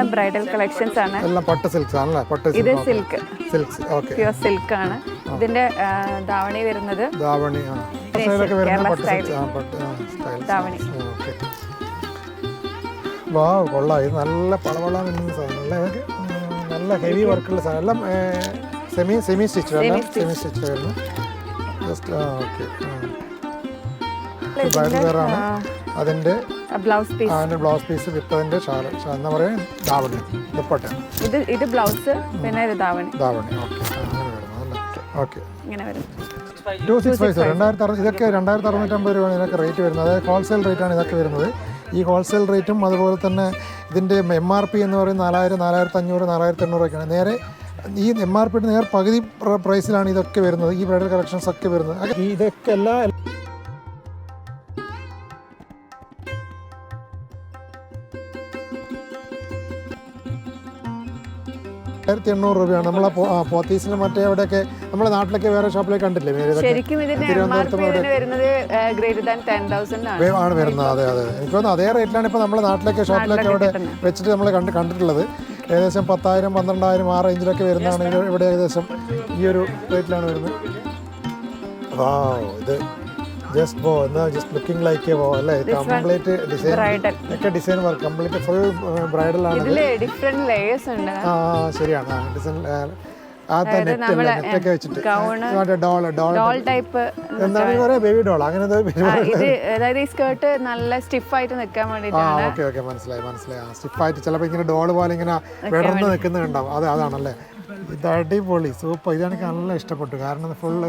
Bridal collections ആണ്. എല്ലാം പട്ട് സിൽക്സ് ആണല്ലേ? പട്ട് ഇത് സിൽക്ക്, ഓക്കെ, പ്യൂർ സിൽക്ക് ആണ്. ഇതിന്റെ ധാവണി വരുന്നത് ധാവണി ധാവണി. വാവ്, കൊള്ളാം. ഇത് നല്ല പളവള മിന്നുന്ന സാധനം, നല്ല ഹെവി വർക്കുള്ള സാധനം. എല്ലാം സെമി സ്റ്റിച്ച് വരുന്നു. Just okay. ബ്രൈഡൽ വെയർ ആണ്. അതിന്റെ ബ്ലൗസ് പീസ് വിത്ത് അതിന്റെ ഷാൾ എന്താ പറയുക, ധാവണി, ദുപ്പട്ട. ഇത് ബ്ലൗസ്, പിന്നെ ഇത് ധാവണി. ഓക്കെ, അങ്ങനെ വരുന്നതല്ലേ? ഓക്കെ, ഇങ്ങനെ വരും. 2650 ഇതൊക്കെ 2650 രൂപയാണ് ഇതിനൊക്കെ റേറ്റ് വരുന്നത്. അതായത് ഹോൾസെയിൽ റേറ്റാണ് ഇതൊക്കെ വരുന്നത്. ഈ ഹോൾസെയിൽ റേറ്റും അതുപോലെ തന്നെ ഇതിൻ്റെ MRP എന്ന് പറയുന്നത് 4000, 4500, 4800 നേരെ ഈ MRP നേർ പകുതി പ്രൈസിലാണ് ഇതൊക്കെ വരുന്നത്. ഈ ബ്രൈഡൽ കളക്ഷൻസ് ഒക്കെ വരുന്നത്. ഇതൊക്കെ എല്ലാ 1800 രൂപയാണ്. നമ്മളെ പോത്തീസിന് മറ്റേ എവിടെയൊക്കെ നമ്മുടെ നാട്ടിലൊക്കെ വേറെ ഷോപ്പിലേക്ക് കണ്ടില്ലേ? ആണ് വരുന്നത്. അതെ, എനിക്ക് തോന്നുന്നു അതേ റേറ്റിലാണ് ഇപ്പോൾ നമ്മുടെ നാട്ടിലൊക്കെ ഷോപ്പിലൊക്കെ അവിടെ വെച്ചിട്ട് നമ്മൾ കണ്ടിട്ടുള്ളത്. ഏകദേശം 10,000, 12,000 ആ റേഞ്ചിലൊക്കെ വരുന്നതാണ്. ഇവിടെ ഏകദേശം ഈ ഒരു റേറ്റിലാണ് വരുന്നത്. ഇത് just looking like a അല്ലേ? Complete design work, complete full bridal ആണ്. ഡിഫറെന്റ് ലേയേഴ്സ് ഉണ്ട്. ശരിയാണ്. ഡിസൈൻ നെറ്റൊക്കെ വെച്ചിട്ട് ഡോൾ ടൈപ്പ്, എന്താണ് പറയാ, ബേബി ഡോൾ, അങ്ങനെ അതായത് ഈ സ്കേർട്ട് നല്ല സ്റ്റിഫായിട്ട് നിൽക്കാൻ വേണ്ടിയിട്ടാണ്. ഓക്കെ, മനസ്സിലായി. സ്റ്റിഫായിട്ട് ചിലപ്പോൾ ഇങ്ങനെ ഡോൾ പോലെ ഇങ്ങനെ വിടർന്ന് നിൽക്കുന്നുണ്ടാവും. അതാണല്ലേ? ഇത് അടിപൊളി, സൂപ്പർ. ഇതെനിക്ക് നല്ല ഇഷ്ടപ്പെട്ടു. കാരണം ഫുള്ള്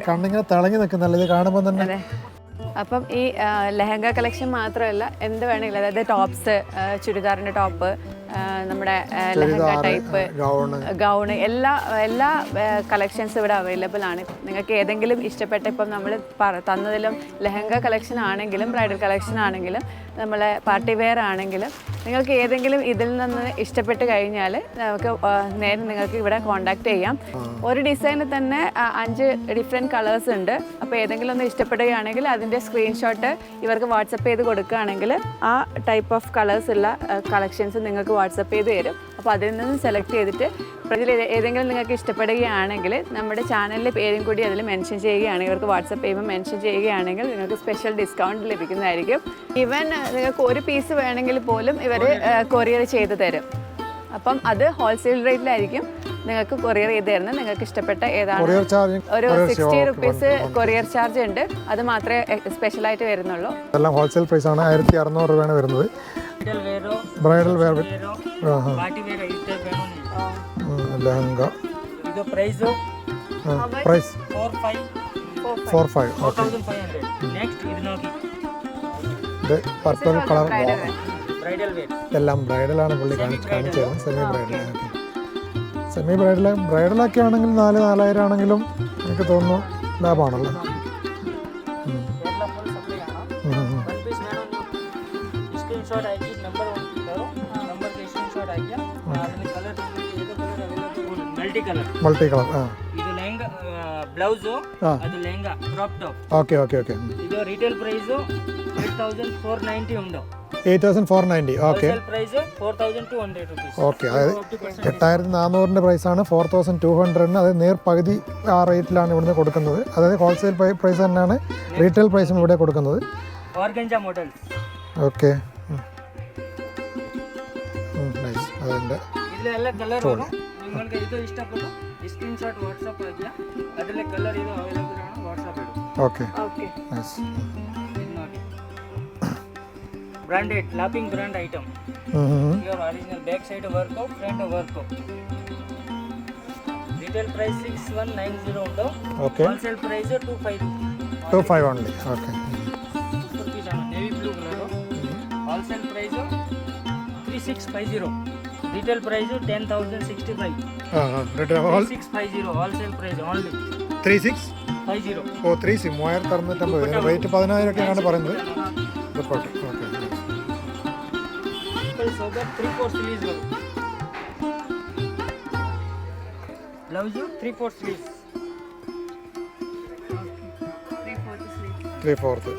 കണ്ണിങ്ങനെ തിളങ്ങി നിൽക്കുന്നല്ലേ ഇത് കാണുമ്പോൾ തന്നെ. അപ്പം ഈ ലെഹങ്ക കളക്ഷൻ മാത്രമല്ല, എന്ത് വേണമെങ്കിലും, അതായത് ടോപ്സ്, ചുരിദാറിൻ്റെ ടോപ്പ്, നമ്മുടെ ലെഹങ്ക ടൈപ്പ്, ഗൗണ്, എല്ലാ കളക്ഷൻസും ഇവിടെ അവൈലബിൾ ആണ്. നിങ്ങൾക്ക് ഏതെങ്കിലും ഇഷ്ടപ്പെട്ട, ഇപ്പം നമ്മൾ തന്നതിലും ലെഹങ്ക കളക്ഷൻ ആണെങ്കിലും ബ്രൈഡൽ കളക്ഷൻ ആണെങ്കിലും നമ്മളെ പാർട്ടി വെയർ ആണെങ്കിലും നിങ്ങൾക്ക് ഏതെങ്കിലും ഇതിൽ നിന്ന് ഇഷ്ടപ്പെട്ട് കഴിഞ്ഞാൽ നമുക്ക് നേരെ നിങ്ങൾക്ക് ഇവിടെ കോൺടാക്ട് ചെയ്യാം. ഒരു ഡിസൈനിൽ തന്നെ 5 ഡിഫറെൻറ്റ് കളേഴ്സ് ഉണ്ട്. അപ്പോൾ ഏതെങ്കിലും ഒന്ന് ഇഷ്ടപ്പെടുകയാണെങ്കിൽ അതിൻ്റെ സ്ക്രീൻഷോട്ട് ഇവർക്ക് വാട്സപ്പ് ചെയ്ത് കൊടുക്കുകയാണെങ്കിൽ ആ ടൈപ്പ് ഓഫ് കളേഴ്സ് ഉള്ള കളക്ഷൻസ് നിങ്ങൾക്ക് വാട്സപ്പ് ചെയ്ത് തരും. അപ്പോൾ അതിൽ നിന്ന് സെലക്ട് ചെയ്തിട്ട് ഇതിൽ ഏതെങ്കിലും നിങ്ങൾക്ക് ഇഷ്ടപ്പെടുകയാണെങ്കിൽ നമ്മുടെ ചാനലിലെ പേരും കൂടി അതിൽ മെൻഷൻ ചെയ്യുകയാണെങ്കിൽ, ഇവർക്ക് വാട്സപ്പ് ചെയ്യുമ്പോൾ മെൻഷൻ ചെയ്യുകയാണെങ്കിൽ നിങ്ങൾക്ക് സ്പെഷ്യൽ ഡിസ്കൗണ്ട് ലഭിക്കുന്നതായിരിക്കും. ഈവൻ നിങ്ങൾക്ക് ഒരു പീസ് വേണമെങ്കിൽ പോലും ഇവർ കൊറിയർ ചെയ്ത് തരും. അപ്പം അത് ഹോൾസെയിൽ റേറ്റിലായിരിക്കും നിങ്ങൾക്ക് കൊറിയർ ചെയ്ത് തരുന്നത്. നിങ്ങൾക്ക് ഇഷ്ടപ്പെട്ട ഏതാണ്, ഒരു 60 റുപ്പീസ് കൊറിയർ ചാർജ് ഉണ്ട്. അത് മാത്രമേ സ്പെഷ്യലായിട്ട് വരുന്നുള്ളൂ. എല്ലാം ഹോൾസെയിൽ പ്രൈസ് ആണ്. 1600 രൂപയാണ് വരുന്നത്. Bridal wear lehenga price 4500. ഇത് പർപ്പിൾ കളർ എല്ലാം ബ്രൈഡലാണ് പുള്ളി കാണിച്ചു തരുന്നത്. സെമി ബ്രൈഡലൊക്കെ ആണെങ്കിൽ 4,000 ആണെങ്കിലും എനിക്ക് തോന്നുന്നു ലാഭമാണല്ലോ. Multi colour. ಇದು ಲೆಹಂಗಾ ಬ್ಲೌಸ್, ಅದು ಲೆಹಂಗಾ ಕ್ರಾಪ್ ಟಾಪ್. ಓಕೆ. ಇದು ರಿಟೇಲ್ ಪ್ರೈಸ್ 8,490 ಉಂಟು. 8,490. Okay. Wholesale price 4,200 rupees. Okay, അതായത് 8,400 പ്രൈസാണ് 4,200. അത് നേർ പകുതി ആ റേറ്റിലാണ് ഇവിടുന്ന് കൊടുക്കുന്നത്. അതായത് ഹോൾസെയിൽ പ്രൈസ് തന്നെയാണ് റീറ്റെയിൽ പ്രൈസും ഇവിടെ കൊടുക്കുന്നത്. ഓർഗൻജ മോഡൽസ്. Okay, nice. അതിൻ്റെ ഇതിലെല്ലാം കളർ വരും. നിങ്ങൾക്ക് ഇത് ഇഷ്ടപ്പെട്ടു സ്ക്രീൻഷോട്ട് വാട്സാപ്പ് ആക്കിയാൽ അതിലെ കളർ ഇത് അവൈലബിൾ ആണ്. വാട്സാപ്പ് ഇടും. Okay, nice. Branded lapping brand item. Your original back side work out, front work out. Retail price 6,190 undo. Okay. Wholesale price 2,500 only. Okay. Rupees on navy blue color. Wholesale price 3,650. Retail price 10,065. Retail 3,650 wholesale price only. 3,650. Oh 3,650. Rate 10,000 ഒക്കെയാണ് പറയുന്നത്. Okay. Sober 3/4 sleeves ಬರು. Blouse 3/4 sleeves. 3/4.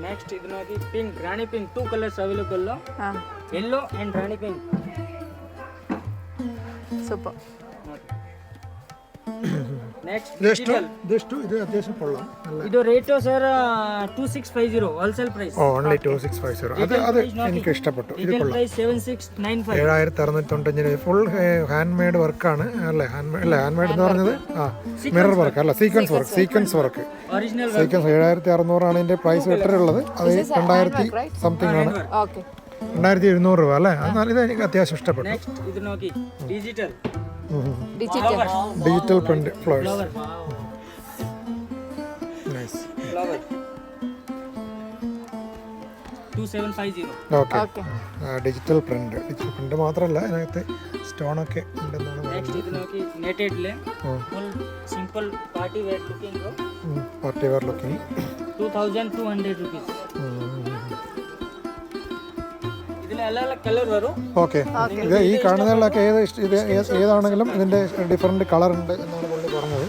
Next ಇದರಲ್ಲಿ pink, Rani pink 2 colours available. yellow and rani pink. Super. Next ഇതെಷ್ಟು digital. ഇതെಷ್ಟು ഇത് അത്യാവശ്യം കൊള്ളാം നല്ല Idu rate sir 2650 wholesale price. Only 2650 അത് എനിക്ക് ഇഷ്ടപ്പെട്ടു. ഇത് Retail കൊള്ളാം. price 7695. 7695 ഫുൾ ഹാൻഡ് മെയ്ഡ് വർക്കാണ് അല്ലേ? ഹാൻഡ് മെയ്ഡ് എന്ന് പറഞ്ഞത് മിറർ വർക്ക് അല്ല, സീക്വൻസ് വർക്ക് Original സീക്വൻസ് 7600 ആണ് ഇതിന്റെ പ്രൈസ് ഇട്ടിട്ടുള്ളത്. അത് 2000 സംതിങ് ആണ്, ഓക്കെ. 2700 രൂപ അല്ലേ? എന്നാൽ ഇത് എനിക്ക് അത്യാവശ്യം ഇഷ്ടപ്പെട്ടു. Next idu noki digital. Digital print flowers Flower. Nice. Flower. 2750. Okay. Okay. Digital print മാത്രമല്ല ഇതിനകത്ത് സ്റ്റോണൊക്കെ ഉണ്ടെന്നാണ് Next idu noki netted le. Full simple party wear looking bro. Party wear looking. 2200 rupees. ഇതിൽ എല്ലാ കളർ വരും. ഓക്കെ. ഇത് ഈ കാണുന്നതിലൊക്കെ ഏതാണെങ്കിലും ഇതിൻ്റെ ഡിഫറെൻറ്റ് കളർ ഉണ്ട് എന്നാണ് പുള്ളി പറഞ്ഞത്.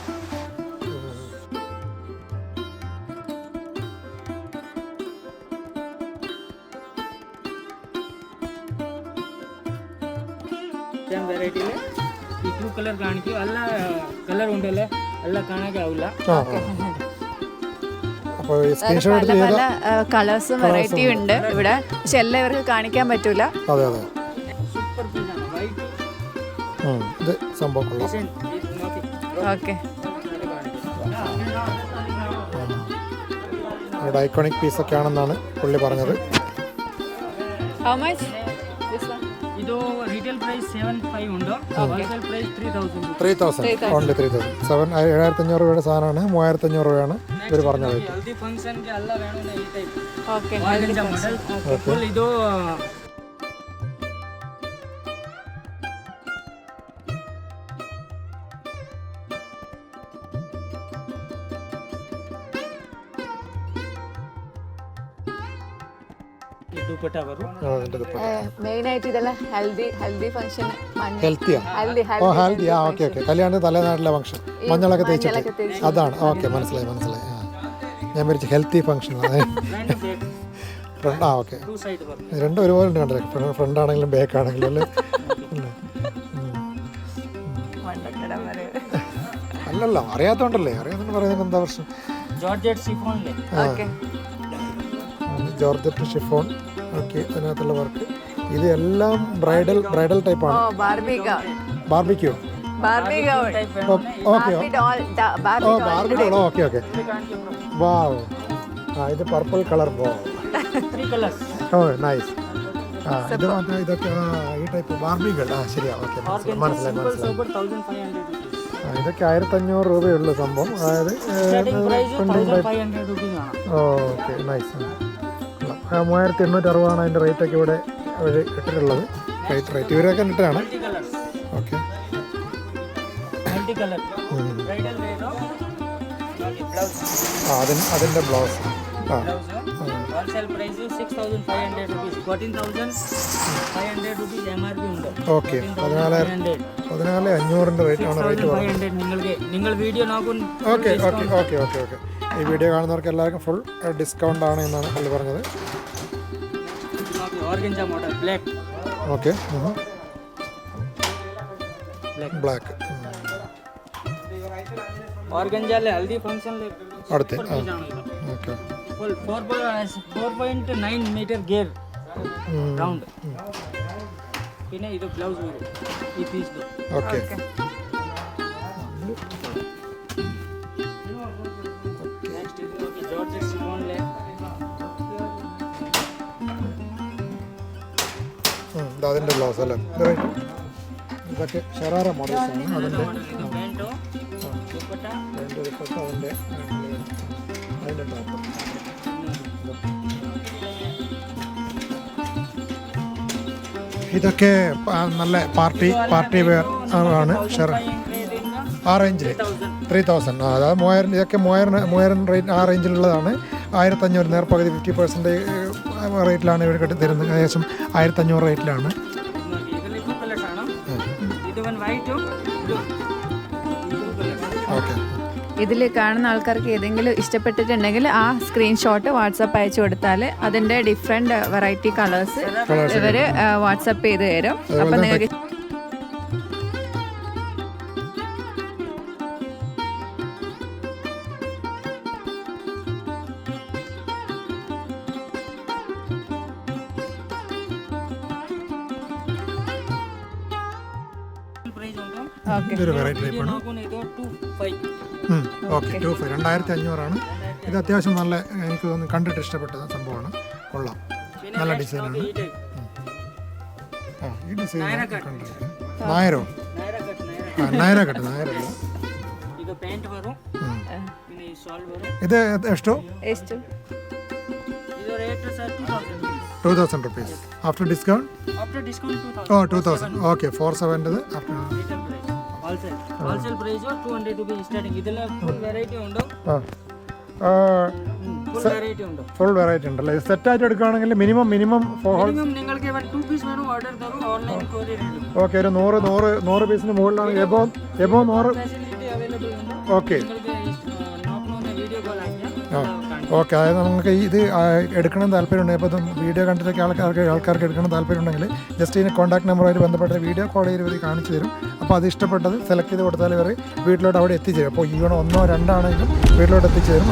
ಸೇಮ್ ವೆರೈಟಿಲಿ ಈ 2 ಕಲರ್ ಕಾಣಿಕೆ ಎಲ್ಲ ಕಲರ್ ಉಂಟಲ್ಲ ಎಲ್ಲ ಕಾಣಕ್ಕೆ ಆವಿಲ್ಲ. അപ്പോൾ സ്ക്രീൻഷോട്ട് എടുത്ത് പല കളേഴ്സും വെറൈറ്റിയും ഉണ്ട് ഇവിടെ, പക്ഷെ എല്ലാം ഇവർക്ക് കാണിക്കാൻ പറ്റൂല. അതെ അതെ. ಸೂಪರ್ ಪೀಸ್ ആണ് ವೈಟ್ ഇത് സംഭവം കൊള്ളാം. ಡಿಸೈನ್ ಇದು ನೋಡಿ ഓക്കെ. ഇവിടെ ഐക്കോണിക് പീസൊക്കെ ആണെന്നാണ് പുള്ളി പറഞ്ഞത്. How much this one? ಇದು ರಿಟೇಲ್ ಪ್ರೈಸ್ 75 ಉಂಟು, ಹೋಲ್ಸೇಲ್ ಪ್ರೈಸ್ 3000. 3000 ഓൺലി 3000. 7500 രൂപയുടെ സാധനമാണ്. 3500 രൂപയാണ് ഇവർ പറഞ്ഞത്. ಹಲ್ದಿ ಫಂಕ್ಷನ್ ಗೆ ಎಲ್ಲ ಬೇಡ ಈ ಟೈಪ್ ഓക്കെ. ಆರ್ಗಂಜಾ ಮಾಡೆಲ್ ಫುಲ್ ಇದು ದುಪಟ್ಟ ಬರು മെയിൻ ആയിട്ട് ഇതെല്ലാം ഹൽദി ഫംഗ്ഷൻ. ഹെൽത്തിയാ? ഹെൽത്തി. ഓക്കെ. കല്യാണത്തിന് തലേനാട്ടിലെ ഫംഗ്ഷൻ മഞ്ഞളൊക്കെ തേച്ചിട്ട് അതാണ്. ഓക്കെ, മനസ്സിലായി. ഞാൻ വിചാരിച്ചു healthy function. Okay. Two side ಬರು രണ്ടും ഒരുപോലെ ഉണ്ട് കണ്ടല്ലേ? ഫ്രണ്ട് ആണെങ്കിലും ബാക്ക് ആണെങ്കിലും അല്ലേ? അല്ലല്ലോ, അറിയാത്തോണ്ടല്ലേ? അറിയാത്തോണ്ട് പറയുന്നതിന് എന്താ പ്രശ്നം? ಜಾರ್ಜೆಟ್ ಶಿಫಾನ್ ಲೆ ഓക്കെ. Georgette chiffon. ഓക്കെ. അതിനകത്തുള്ള വർക്ക് ഇത് എല്ലാം ബ്രൈഡൽ ടൈപ്പാണ്. Barbie gown. Barbecue. Barbie gown. Okay. Barbie doll. Barbie doll. Barbie doll. Okay. Wow. ഇത് purple colour. Wow. 3 colours. Nice. ഇത് ഇതൊക്കെ ഈ ടൈപ്പ് ബാർബികൾ. ശരിയാ. ഓക്കെ, മനസ്സിലായി. Simple sober 1500 rupees. ഇതൊക്കെ 1500 രൂപയുള്ള സംഭവം. അതായത് ಸ್ಟಾರ್ಟಿಂಗ್ ಪ್ರೈಸ್ 1500 rupees ആണ്. Okay, nice. 3860 ആണ് അതിൻ്റെ റേറ്റൊക്കെ ഇവിടെ അവർ ഇട്ടിട്ടുള്ളത്. റേറ്റ് ഇവരൊക്കെ ഇട്ടാണ്. Multi colours. Okay. Multi colour bridal wear blouse. അതിൻ്റെ blouse. Wholesale price 6500 rupees. 14500 rupees MRP ഉണ്ട്. ഓക്കെ. 14500 റേറ്റാണ് റേറ്റ് പറഞ്ഞത്. 6500 നിങ്ങൾക്ക് നിങ്ങൾ വീഡിയോ നോക്കൂ. ഓക്കെ. ഈ വീഡിയോ കാണുന്നവർക്ക് എല്ലാവർക്കും ഫുൾ ഡിസ്കൗണ്ട് ആണ് എന്നാണ് പുള്ളി പറഞ്ഞത്. Organza model black. Okay. Black. ഓർഗൻജാലെ ഹൽദി ഫംഗ്ഷനിലെ അടുത്ത്. Okay. Full 4.9 metre gear round. പിന്നെ ഇത് ബ്ലൗസ് വരും ഈ പീസ്. ഓക്കെ. നെക്സ്റ്റ് ഇത് നോക്കി ജോർജറ്റ് സിഫോണിലെ അതിൻ്റെ ബ്ലൗസ് അല്ലേ? ഇതൊക്കെ ഷറാറ മോഡൽസ് ആണ്. അതിൻ്റെ പാൻറ്റോ ദുപ്പട്ട അതിൻ്റെ ടോപ്പ്. ഇതൊക്കെ നല്ല പാർട്ടി വെയർ ആണ്. ആ റേഞ്ചിൽ 3000. അതായത് 3000. ഇതൊക്കെ 3000 റേറ്റ് ആ റേഞ്ചിലുള്ളതാണ്. 1500 നേർപ്പകുതി 50% റേറ്റിലാണ് ഇവർ തരുന്നത്. ഏകദേശം 1500 റേറ്റിലാണ്. ഇത് വൺ വൈറ്റ് ഓക്കെ. ഇതിൽ കാണുന്ന ആൾക്കാർക്ക് ഏതെങ്കിലും ഇഷ്ടപ്പെട്ടിട്ടുണ്ടെങ്കിൽ ആ സ്ക്രീൻഷോട്ട് വാട്സപ്പ് അയച്ചു കൊടുത്താൽ അതിൻ്റെ ഡിഫറെൻറ്റ് വെറൈറ്റി കളേഴ്സ് ഇവർ വാട്സപ്പ് ചെയ്ത് തരും. അപ്പം നിങ്ങൾക്ക് ഇതൊരു വെറൈറ്റി ടൈപ്പാണ്. ഓക്കെ 2500 2500 ഇത് അത്യാവശ്യം നല്ല, എനിക്ക് തോന്നുന്നു കണ്ടിട്ട് ഇഷ്ടപ്പെട്ട സംഭവമാണ്. കൊള്ളാം, നല്ല ഡിസൈനാണ്. ഈ ഡിസൈൻ നായരോ? നായര കട്ട്, നായരല്ല. ഇത് എഷ്ടോ? 2000 rupees. After discount? After discount 2000. Oh, 2000. Okay, 47 after. Wholesale price 200 rupees starting. ಇದೆಲ್ಲ full variety ಉಂಟು. Full variety ಉಂಟು. Full variety ഉണ്ടല്ലേ? സെറ്റ് ആയിട്ട് എടുക്കുകയാണെങ്കിൽ മിനിമം മിനിമം നിങ്ങൾക്ക് 2 പീസ് വേണം ഓർഡർ തരും, ഓൺലൈൻ കൊറിയർ ഉണ്ട്. ഓക്കെ, ഒരു 100 പീസിന് മുകളിലാണ്. എബോ 100 ഫെസിലിറ്റി അവൈലബിൾ ഉണ്ട്. ഓക്കെ നോക്കുന്ന വീഡിയോ കോൾ ആക്കിയാൽ ഓക്കെ. അതായത് നമുക്ക് ഇത് എടുക്കണം താല്പര്യമുണ്ടെങ്കിൽ, അപ്പോൾ വീഡിയോ കണ്ടിട്ടൊക്കെ ആൾക്കാർക്ക് എടുക്കണം താല്പര്യമുണ്ടെങ്കിൽ ജസ്റ്റ് ഇതിന് കോൺടാക്ട് നമ്പറുമായിട്ട് ബന്ധപ്പെട്ട വീഡിയോ കോൾ ചെയ്ത് ഇവർ കാണിച്ചു തരും. അപ്പോൾ അത് ഇഷ്ടപ്പെട്ടത് സെലക്ട് ചെയ്ത് കൊടുത്താൽ ഇവർ വീട്ടിലോട്ട് അവിടെ എത്തിച്ചേരും. അപ്പോൾ ഈവൺ 1 or 2 ആണെങ്കിലും വീട്ടിലോട്ട് എത്തിച്ചേരും.